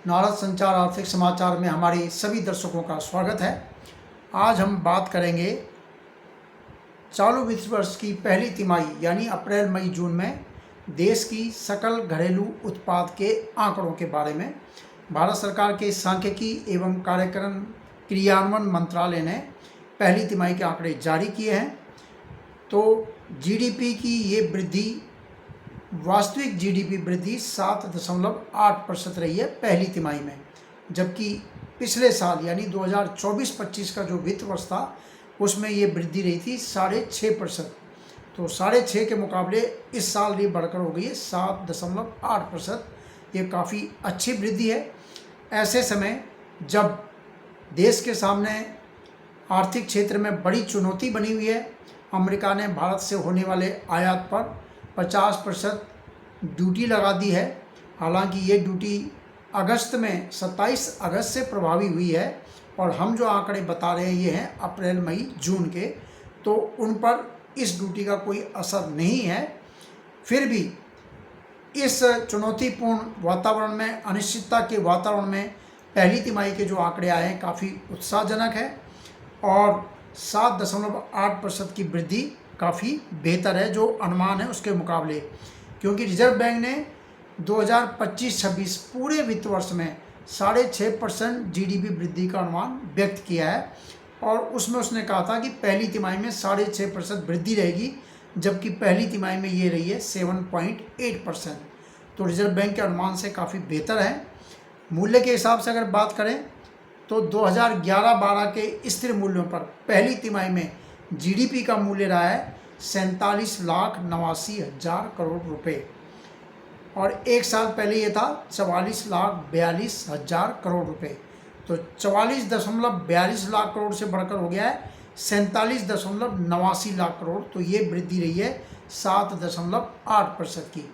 नारद संचार आर्थिक समाचार में हमारे सभी दर्शकों का स्वागत है। आज हम बात करेंगे चालू वित्त वर्ष की पहली तिमाही यानी अप्रैल मई जून में देश की सकल घरेलू उत्पाद के आंकड़ों के बारे में। भारत सरकार के सांख्यिकी एवं कार्यक्रम क्रियान्वयन मंत्रालय ने पहली तिमाही के आंकड़े जारी किए हैं। तो जीडीपी की ये वृद्धि, वास्तविक जीडीपी वृद्धि 7.8% रही है पहली तिमाही में, जबकि पिछले साल यानी 2024-25 का जो वित्त वर्ष था उसमें ये वृद्धि रही थी 6.5%। तो 6.5 के मुकाबले इस साल ये बढ़कर हो गई है 7.8%। ये काफ़ी अच्छी वृद्धि है। ऐसे समय जब देश के सामने आर्थिक क्षेत्र में बड़ी चुनौती बनी हुई है, अमेरिका ने भारत से होने वाले आयात पर 50% ड्यूटी लगा दी है। हालांकि ये ड्यूटी अगस्त में 27 अगस्त से प्रभावी हुई है और हम जो आंकड़े बता रहे हैं ये हैं अप्रैल मई जून के, तो उन पर इस ड्यूटी का कोई असर नहीं है। फिर भी इस चुनौतीपूर्ण वातावरण में, अनिश्चितता के वातावरण में पहली तिमाही के जो आंकड़े आए हैं काफ़ी उत्साहजनक है और 7.8% की वृद्धि काफ़ी बेहतर है जो अनुमान है उसके मुकाबले, क्योंकि रिजर्व बैंक ने 2025-26 पूरे वित्त वर्ष में 6.5% जीडीपी वृद्धि का अनुमान व्यक्त किया है और उसमें उसने कहा था कि पहली तिमाही में 6.5% वृद्धि रहेगी, जबकि पहली तिमाही में ये रही है 7.8%। तो रिजर्व बैंक के अनुमान से काफ़ी बेहतर है। मूल्य के हिसाब से अगर बात करें तो 2011-12 के स्थिर मूल्यों पर पहली तिमाही में जीडीपी का मूल्य रहा है 47,89,000 करोड़ रुपए और एक साल पहले ये था 44,42,000 करोड़ रुपए। तो 44.42 लाख करोड़ से बढ़कर हो गया है 47.89 लाख करोड़। तो ये वृद्धि रही है 7.8% की।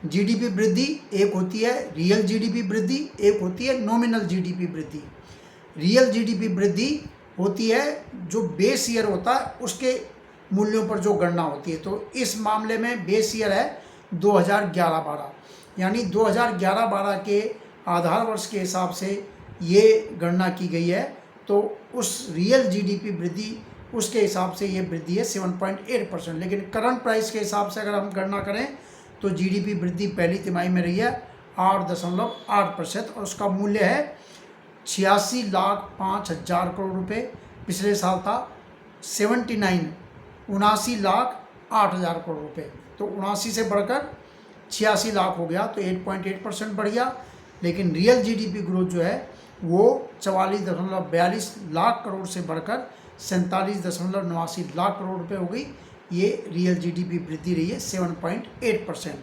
जीडीपी वृद्धि एक होती है रियल जीडीपी वृद्धि, एक होती है नॉमिनल जीडीपी वृद्धि। रियल जीडीपी वृद्धि होती है जो बेस ईयर होता है उसके मूल्यों पर जो गणना होती है। तो इस मामले में बेस ईयर है 2011-12, यानी 2011-12 के आधार वर्ष के हिसाब से ये गणना की गई है। तो उस रियल जीडीपी वृद्धि उसके हिसाब से ये वृद्धि है 7.8%। लेकिन करंट प्राइस के हिसाब से अगर हम गणना करें तो जीडीपी वृद्धि पहली तिमाही में रही है 8.8% और उसका मूल्य है 86,05,000 करोड़ रुपए। पिछले साल था 79,08,000 करोड़ रुपए। तो 79 से बढ़कर 86 लाख हो गया, तो 8.8% बढ़ गया। लेकिन रियल जीडीपी ग्रोथ जो है वो 44.42 लाख करोड़ से बढ़कर 47.89 लाख करोड़ रुपए हो गई। ये रियल जीडीपी वृद्धि रही है 7.8%।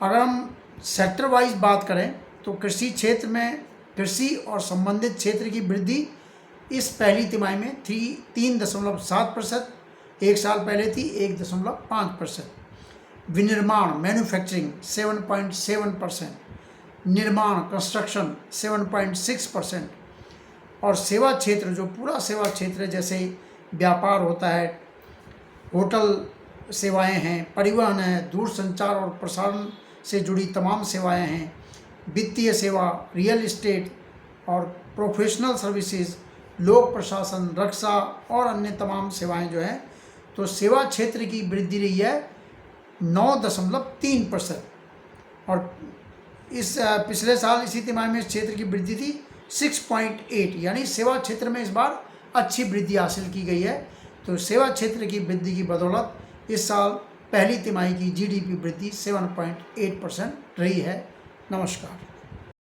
अगर हम सेक्टर वाइज बात करें तो कृषि क्षेत्र में कृषि और संबंधित क्षेत्र की वृद्धि इस पहली तिमाही में 3.7%, एक साल पहले थी 1.5%। विनिर्माण मैन्युफैक्चरिंग 7.7%, निर्माण कंस्ट्रक्शन 7.6% और सेवा क्षेत्र जो पूरा सेवा क्षेत्र है, जैसे व्यापार होता है, होटल सेवाएं हैं, परिवहन है, दूरसंचार और प्रसारण से जुड़ी तमाम सेवाएं हैं, वित्तीय सेवा, रियल इस्टेट और प्रोफेशनल सर्विसेज, लोक प्रशासन, रक्षा और अन्य तमाम सेवाएं जो हैं, तो सेवा क्षेत्र की वृद्धि रही है 9.3% और इस पिछले साल इसी तिमाही में इस क्षेत्र की वृद्धि थी 6.8, यानी सेवा क्षेत्र में इस बार अच्छी वृद्धि हासिल की गई है। तो सेवा क्षेत्र की वृद्धि की बदौलत इस साल पहली तिमाही की जीडीपी वृद्धि 7.8% रही है। नमस्कार।